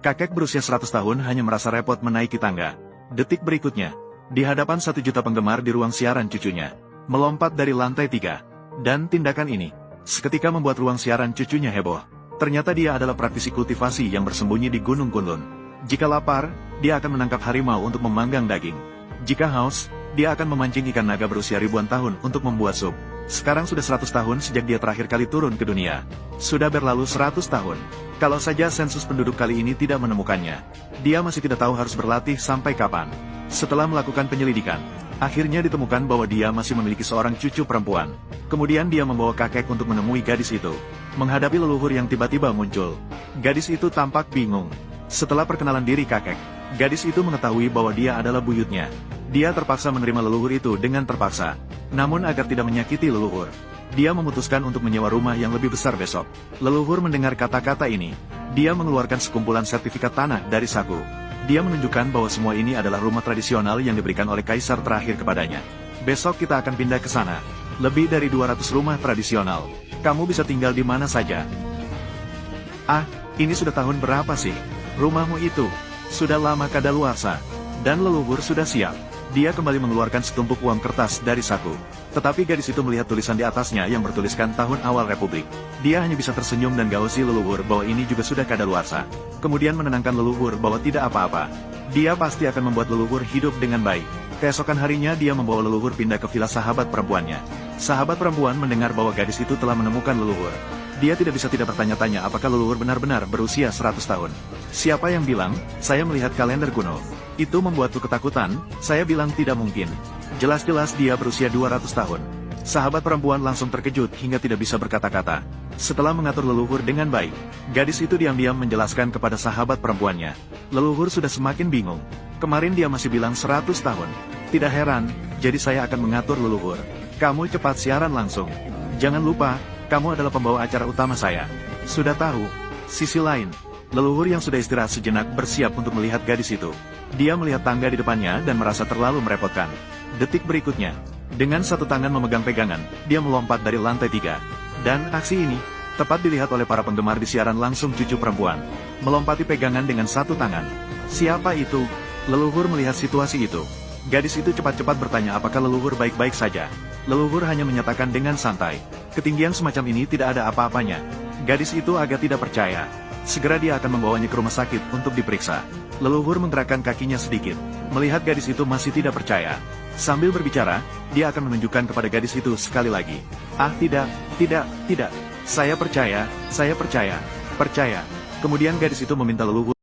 Kakek berusia 100 tahun hanya merasa repot menaiki tangga. Detik berikutnya, di hadapan 1 juta penggemar di ruang siaran cucunya, melompat dari lantai 3. Dan tindakan ini, seketika membuat ruang siaran cucunya heboh. Ternyata dia adalah praktisi kultivasi yang bersembunyi di Gunung Kunlun. Jika lapar, dia akan menangkap harimau untuk memanggang daging. Jika haus, dia akan memancing ikan naga berusia ribuan tahun untuk membuat sup. Sekarang sudah 100 tahun sejak dia terakhir kali turun ke dunia. Sudah berlalu 100 tahun. Kalau saja sensus penduduk kali ini tidak menemukannya, dia masih tidak tahu harus berlatih sampai kapan. Setelah melakukan penyelidikan, akhirnya ditemukan bahwa dia masih memiliki seorang cucu perempuan. Kemudian dia membawa kakek untuk menemui gadis itu. Menghadapi leluhur yang tiba-tiba muncul, gadis itu tampak bingung. Setelah perkenalan diri kakek, gadis itu mengetahui bahwa dia adalah buyutnya. Dia terpaksa menerima leluhur itu dengan terpaksa. Namun agar tidak menyakiti leluhur, dia memutuskan untuk menyewa rumah yang lebih besar besok. Leluhur mendengar kata-kata ini. Dia mengeluarkan sekumpulan sertifikat tanah dari saku. Dia menunjukkan bahwa semua ini adalah rumah tradisional yang diberikan oleh kaisar terakhir kepadanya. Besok kita akan pindah ke sana. Lebih dari 200 rumah tradisional. Kamu bisa tinggal di mana saja. Ah, ini sudah tahun berapa sih? Rumahmu itu sudah lama kadaluarsa. Dan leluhur sudah siap. Dia kembali mengeluarkan setumpuk uang kertas dari saku. Tetapi gadis itu melihat tulisan di atasnya yang bertuliskan tahun awal Republik. Dia hanya bisa tersenyum dan gausi leluhur bahwa ini juga sudah kadaluarsa. Kemudian menenangkan leluhur bahwa tidak apa-apa. Dia pasti akan membuat leluhur hidup dengan baik. Keesokan harinya dia membawa leluhur pindah ke villa sahabat perempuannya. Sahabat perempuan mendengar bahwa gadis itu telah menemukan leluhur. Dia tidak bisa tidak bertanya-tanya apakah leluhur benar-benar berusia 100 tahun. Siapa yang bilang, saya melihat kalender kuno. Itu membuatku ketakutan, saya bilang tidak mungkin. Jelas-jelas dia berusia 200 tahun. Sahabat perempuan langsung terkejut hingga tidak bisa berkata-kata. Setelah mengatur leluhur dengan baik, gadis itu diam-diam menjelaskan kepada sahabat perempuannya. Leluhur sudah semakin bingung. Kemarin dia masih bilang 100 tahun. Tidak heran, jadi saya akan mengatur leluhur. Kamu cepat siaran langsung. Jangan lupa, kamu adalah pembawa acara utama saya. Sudah tahu. Sisi lain, leluhur yang sudah istirahat sejenak bersiap untuk melihat gadis itu. Dia melihat tangga di depannya dan merasa terlalu merepotkan. Detik berikutnya, dengan satu tangan memegang pegangan, dia melompat dari lantai 3. Dan aksi ini, tepat dilihat oleh para penggemar di siaran langsung cucu perempuan. Melompati pegangan dengan satu tangan. Siapa itu? Leluhur melihat situasi itu. Gadis itu cepat-cepat bertanya apakah leluhur baik-baik saja. Leluhur hanya menyatakan dengan santai. Ketinggian semacam ini tidak ada apa-apanya. Gadis itu agak tidak percaya. Segera dia akan membawanya ke rumah sakit untuk diperiksa. Leluhur menggerakkan kakinya sedikit. Melihat gadis itu masih tidak percaya. Sambil berbicara, dia akan menunjukkan kepada gadis itu sekali lagi. Ah tidak. Saya percaya. Percaya. Kemudian gadis itu meminta leluhur